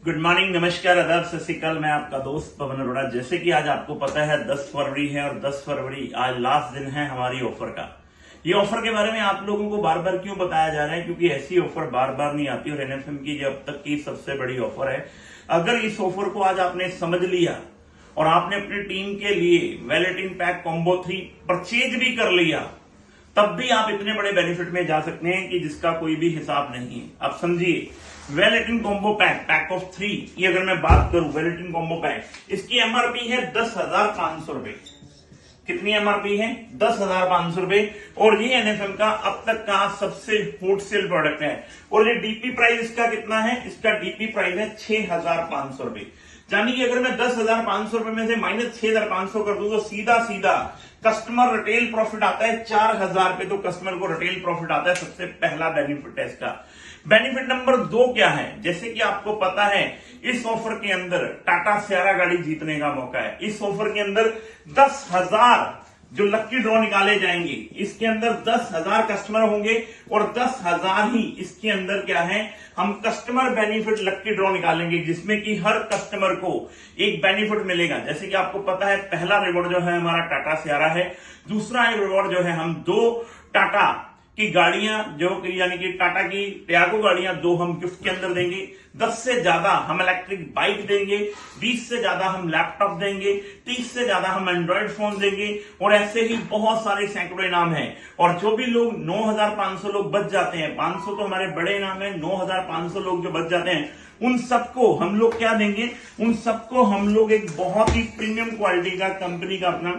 Good morning, नमस्कार, आदाब, सत श्री अकाल। मैं आपका दोस्त पवन अरोड़ा। जैसे कि आज आपको पता है 10 फरवरी है और 10 फरवरी आज लास्ट दिन है हमारी ऑफर का। ये ऑफर के बारे में आप लोगों को बार बार क्यों बताया जा रहा है? क्योंकि ऐसी ऑफर बार बार नहीं आती और एनएफएम की जो अब तक की सबसे बड़ी ऑफर है। अगर इस ऑफर को आज आपने समझ लिया और आपने अपनी टीम के लिए वैलेटिन पैक कॉम्बो 3 परचेज भी कर लिया, तब भी आप इतने बड़े बेनिफिट में जा सकते हैं कि जिसका कोई भी हिसाब नहीं है। आप समझिए, वैलेटिन कॉम्बो पैक ऑफ 3 की अगर मैं बात करूं, वैलेटिन कॉम्बो पैक, इसकी एमआरपी है 10,500 रुपए। कितनी एमआरपी है? 10,500 रुपए। और ये एनएफएम का अब तक का सबसे हॉट सेल प्रोडक्ट है। और ये डीपी प्राइस इसका कितना है? इसका डीपी प्राइस है 6,500 रुपए। यानी कि अगर मैं 10,500 रुपए में से माइनस 6,500 कर दूं तो सीधा सीधा कस्टमर रिटेल प्रॉफिट आता है 4,000 रुपए। तो कस्टमर को रिटेल प्रॉफिट आता है। सबसे पहला बेनिफिट है इसका। बेनिफिट नंबर 2 क्या है? जैसे कि आपको पता है, इस ऑफर के अंदर टाटा सियारा गाड़ी जीतने का मौका है। इस ऑफर के अंदर 10,000 जो लक्की ड्रॉ निकाले जाएंगे, इसके अंदर 10,000 कस्टमर होंगे और 10,000 ही इसके अंदर क्या है, हम कस्टमर बेनिफिट लक्की ड्रॉ निकालेंगे, जिसमें कि हर कस्टमर को एक बेनिफिट मिलेगा। जैसे कि आपको पता है, पहला रिवॉर्ड जो है हमारा टाटा सियारा है। दूसरा रिवॉर्ड जो है, हम 2 टाटा की गाड़ियां, जो यानी कि टाटा की टियागो गाड़ियां 2 हम गिफ्ट के अंदर देंगे। 10 से ज्यादा हम इलेक्ट्रिक बाइक देंगे। 20 से ज्यादा हम लैपटॉप देंगे। 30 से ज्यादा हम एंड्रॉइड फोन देंगे। और ऐसे ही बहुत सारे सैकड़ों इनाम हैं। और जो भी लोग 9,500 लोग बच जाते हैं, 500 तो हमारे बड़े इनाम है, 9,500 लोग जो बच जाते हैं, उन सबको हम लोग क्या देंगे? उन सबको हम लोग एक बहुत ही प्रीमियम क्वालिटी का, कंपनी का अपना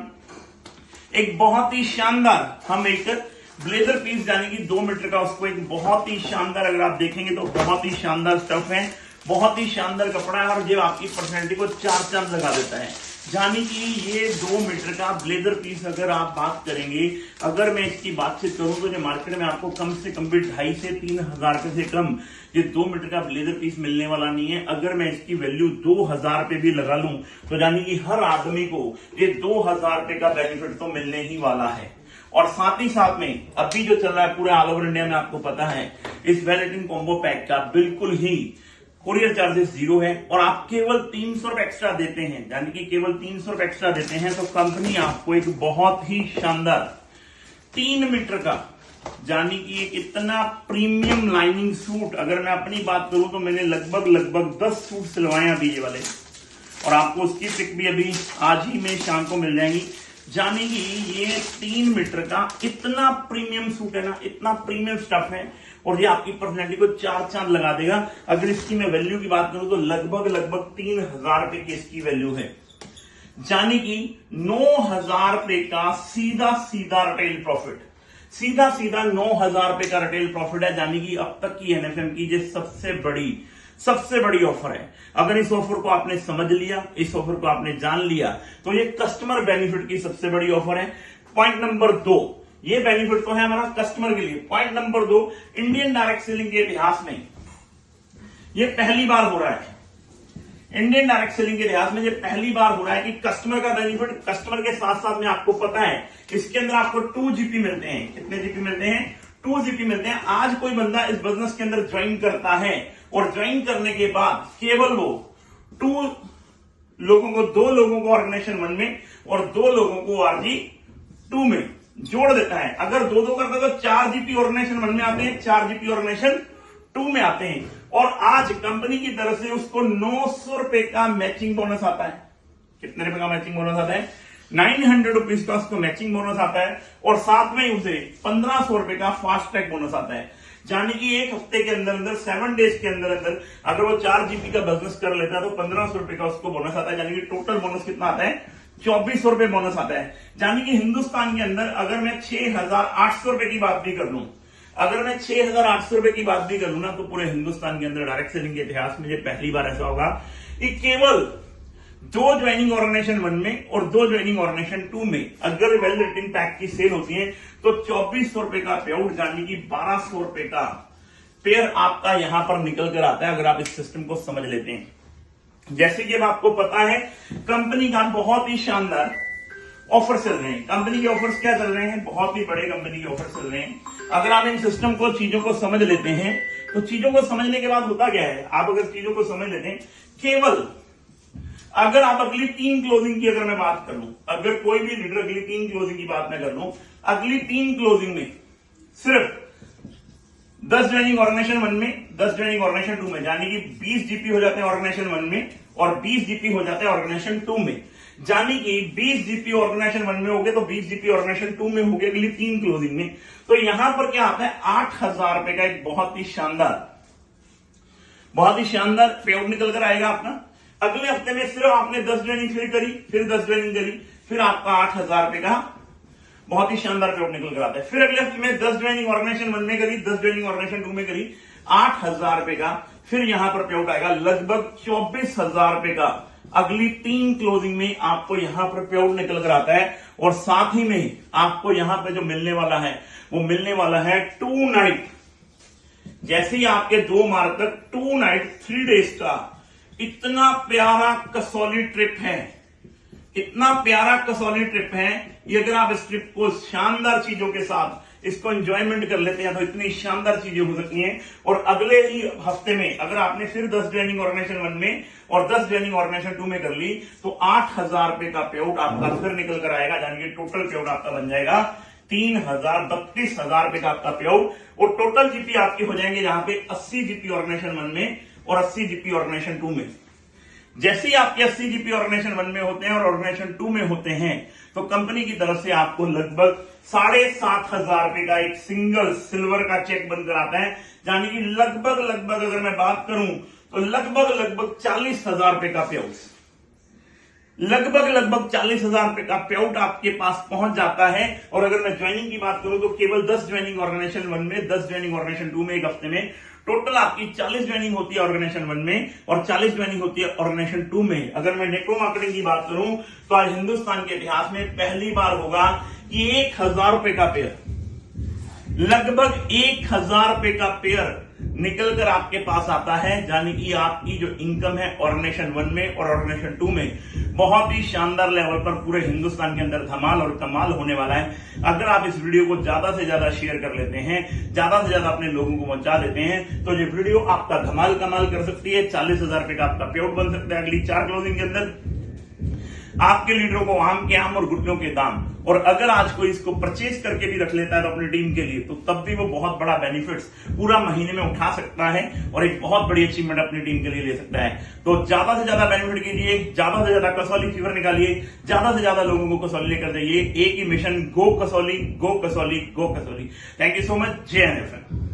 एक बहुत ही शानदार, हम एक ब्लेजर पीस, यानी कि 2 मीटर का, उसको एक बहुत ही शानदार, अगर आप देखेंगे तो बहुत ही शानदार स्टफ है, बहुत ही शानदार कपड़ा है और ये आपकी पर्सनैलिटी को 4 चांद लगा देता है। यानी कि ये 2 मीटर का ब्लेजर पीस, अगर आप बात करेंगे, अगर मैं इसकी बातचीत करूं तो ये मार्केट में आपको कम से कम भी 2,500 से 3,000 रुपए से कम ये 2 मीटर का ब्लेजर पीस मिलने वाला नहीं है। अगर मैं इसकी वैल्यू 2,000 रुपए भी लगा लूं तो यानी कि हर आदमी को ये 2,000 रुपए का बेनिफिट तो मिलने ही वाला है। और साथ ही साथ में अभी जो चल रहा है पूरे ऑल ओवर इंडिया में, आपको पता है, इस वैलेटिन कॉम्बो पैक का बिल्कुल ही कोरियर चार्जेस 0 है और आप केवल 300 रुपए एक्स्ट्रा देते हैं, यानी कि केवल 300 रुपए एक्स्ट्रा देते हैं, तो कंपनी आपको एक बहुत ही शानदार 3 मीटर का, यानी कि एक इतना प्रीमियम लाइनिंग सूट, अगर मैं अपनी बात करूं तो मैंने लगभग 10 सूट सिलवाए अभी ये वाले, और आपको उसकी पिक भी अभी आज ही में शाम को मिल जाएंगी। जाने की ये 3 मीटर का इतना प्रीमियम सूट है ना, इतना प्रीमियम स्टफ है और ये आपकी पर्सनैलिटी को 4 चांद लगा देगा। अगर इसकी मैं वैल्यू की बात करूं तो लगभग 3,000 रुपए की इसकी वैल्यू है। जाने की 9,000 रुपए का सीधा सीधा रिटेल प्रॉफिट, सीधा सीधा 9,000 रुपए का रिटेल प्रॉफिट है। यानी कि अब तक की एनएफएम की ये सबसे बड़ी ऑफर है। अगर इस ऑफर को आपने समझ लिया, इस ऑफर को आपने जान लिया, तो ये कस्टमर बेनिफिट की सबसे बड़ी ऑफर है। पॉइंट नंबर 2, ये बेनिफिट तो है हमारा कस्टमर के लिए। Point number 2, Indian direct selling के इतिहास में ये पहली बार हो रहा है। इंडियन डायरेक्ट सेलिंग के इतिहास में ये पहली बार हो रहा है कि कस्टमर का बेनिफिट, कस्टमर के साथ साथ में आपको पता है इसके अंदर आपको 2 जीपी मिलते हैं। कितने जीपी मिलते हैं? 2 जीपी मिलते हैं। आज कोई बंदा इस बिजनेस के अंदर ज्वाइन करता है और ज्वाइन करने के बाद केवल वो 2 लोगों को, 2 लोगों को ऑर्गेनाइजेशन 1 में और 2 लोगों को आरजी 2 में जोड़ देता है। अगर 2-2 करता है तो 4 जीपी ऑर्गेनाइजेशन 1 में आते हैं, 4 जीपी ऑर्गेनाइजेशन 2 में आते हैं। और आज कंपनी की तरफ से उसको 900 रुपए का मैचिंग बोनस आता है। कितने रुपए का मैचिंग बोनस आता है? 900 रुपीज का उसको मैचिंग बोनस आता है और साथ में उसे 1,500 रुपए का फास्ट ट्रैक बोनस आता है। यानी कि एक हफ्ते के अंदर 7 डेज के अंदर अगर वो 4 जीपी का बिजनेस कर लेता है तो 1,500 रुपए का उसको बोनस आता है। यानी कि टोटल बोनस कितना आता है? 2,400 रुपए बोनस आता है। यानी कि हिंदुस्तान के अंदर अगर मैं 6,800 रुपए की बात भी कर लूं, अगर मैं 6,800 रुपए की बात भी करूं ना, तो पूरे हिंदुस्तान के अंदर डायरेक्ट सेलिंग के इतिहास में ये पहली बार ऐसा होगा कि केवल 2 ज्वाइनिंग ऑर्गेनाइजेशन 1 में और 2 ज्वाइनिंग ऑर्गेनाइजेशन 2 में अगर वैलिडेटिंग पैक की सेल होती है तो 2,400 रुपए का पे आउट, यानी कि 1,200 रुपए का पेयर आपका यहां पर निकल कर आता है, अगर आप इस सिस्टम को समझ लेते हैं। जैसे कि अब आपको पता है, कंपनी का बहुत ही शानदार ऑफर चल रहे हैं। कंपनी के ऑफर्स क्या चल रहे हैं? बहुत ही बड़े कंपनी के ऑफर चल रहे हैं। अगर आप इन सिस्टम को, चीजों को समझ लेते हैं तो चीजों को समझने के बाद होता क्या है, आप अगर चीजों को समझ लेते हैं, केवल अगर आप अगली 3 क्लोजिंग की अगर मैं बात कर लूं, अगर कोई भी लीडर अगली 3 क्लोजिंग की बात मैं कर लूं, अगली 3 क्लोजिंग में सिर्फ 10 ज्वाइनिंग ऑर्गेनाइजेशन 1 में, 10 ज्वाइनिंग ऑर्गेनाइजेशन 2 में, यानी कि 20 जीपी हो जाते हैं ऑर्गेनाइजेशन 1 में और 20 जीपी हो जाते हैं ऑर्गेनाइजेशन 2 में, यानी कि 20 जीपी ऑर्गेनाइजेशन 1 में हो गए तो 20 जीपी ऑर्गेनाइजेशन 2 में हो गए अगली 3 क्लोजिंग में। तो यहां पर क्या आता है, 8,000 रुपए का एक बहुत ही शानदार पे आउट निकल कर आएगा अपना। अगले हफ्ते में सिर्फ आपने 10 ज्वाइनिंग करी, फिर 10 ज्वाइनिंग करी, फिर आपका 8,000 रुपए का बहुत ही शानदार पे आउट निकल कर आता है। फिर अगले हफ्ते में 10 ज्वाइनिंग ऑर्गेनाइजेशन 1 में करी, 10 ज्वाइनिंग ऑर्गेनाइजेशन 2 में करी, 8,000 रुपए का फिर यहां पर पे आउट आएगा लगभग 24,000 रुपए का। अगली 3 क्लोजिंग में आपको यहां पर पे आउट निकल कर आता है और साथ ही में आपको यहां पर जो मिलने वाला है वो मिलने वाला है 2 नाइट, जैसे ही आपके 2 मार्च तक 2 नाइट 3 डेज का इतना प्यारा कसौली ट्रिप है, इतना प्यारा कसौली ट्रिप है। ये अगर आप इस ट्रिप को शानदार चीजों के साथ इसको एंजॉयमेंट कर लेते हैं तो इतनी शानदार चीजें हो सकती हैं। और अगले ही हफ्ते में अगर आपने फिर 10 ज्वाइनिंग ऑर्गेनाइजेशन 1 में और 10 ज्वाइनिंग ऑर्गेनाइजेशन 2 में कर ली तो 8,000 रुपए का पे आउट आपका फिर निकल कर आएगा, यानी कि टोटल पे आउट आपका बन जाएगा 32,000 रुपए का आपका पे आउट। और टोटल जीपी आपकी हो जाएंगे यहाँ पे 80 जीपी ऑर्गेनाइजेशन 1 में और 80 जीपी ऑर्गेनाइजेशन 2 में। जैसे ही आपके 80 जीपी ऑर्गेनाइजेशन 1 में होते हैं और ऑर्गेनाइजेशन 2 में होते हैं तो कंपनी की तरफ से आपको लगभग 7,500 रुपए का एक सिंगल सिल्वर का चेक बनकर आता है, यानी कि लगभग अगर मैं बात करूं तो लगभग 40,000 रुपए का पे आउट, लगभग 40,000 रुपए का पे आउट आपके पास पहुंच जाता है। और अगर मैं ज्वाइनिंग की बात करूं तो केवल 10 ज्वाइनिंग ऑर्गेनाइजेशन 1 में, 10 ज्वाइनिंग ऑर्गेनाइजेशन 2 में एक हफ्ते में टोटल आपकी 40 ज्वाइनिंग होती है ऑर्गेनाइजेशन 1 में और 40 ज्वाइनिंग होती है ऑर्गेनाइजेशन 2 में। अगर मैं नेटवर्क मार्केटिंग की बात करूं तो आज हिंदुस्तान के इतिहास में पहली बार होगा कि 1,000 रुपए का पेयर, लगभग 1,000 रुपए का पेयर निकल कर आपके पास आता है, यानी कि आपकी जो इनकम है ऑर्गेनाइजेशन 1 में और ऑर्गेनाइजेशन 2 में बहुत ही शानदार लेवल पर पूरे हिंदुस्तान के अंदर धमाल और कमाल होने वाला है। अगर आप इस वीडियो को ज्यादा से ज्यादा शेयर कर लेते हैं, ज्यादा से ज्यादा अपने लोगों को पहुंचा देते हैं तो ये वीडियो आपका धमाल कमाल कर सकती है। 40,000 रुपए का आपका पे आउट बन सकता है अगली 4 क्लोजिंग के अंदर। आपके लीडरों को आम के आम और घुटनों के दाम। और अगर आज कोई इसको परचेज करके भी रख लेता है तो अपनी टीम के लिए, तो तब भी वो बहुत बड़ा बेनिफिट्स पूरा महीने में उठा सकता है और एक बहुत बड़ी अचीवमेंट अपनी टीम के लिए ले सकता है। तो ज्यादा से ज्यादा बेनिफिट कीजिए, ज्यादा से ज्यादा कसौली फीवर निकालिए, ज्यादा से ज्यादा लोगों को कसौली लेकर जाइए। एक ही mission, go Kasauli, go Kasauli, go Kasauli. Thank you so much. जय हिंद।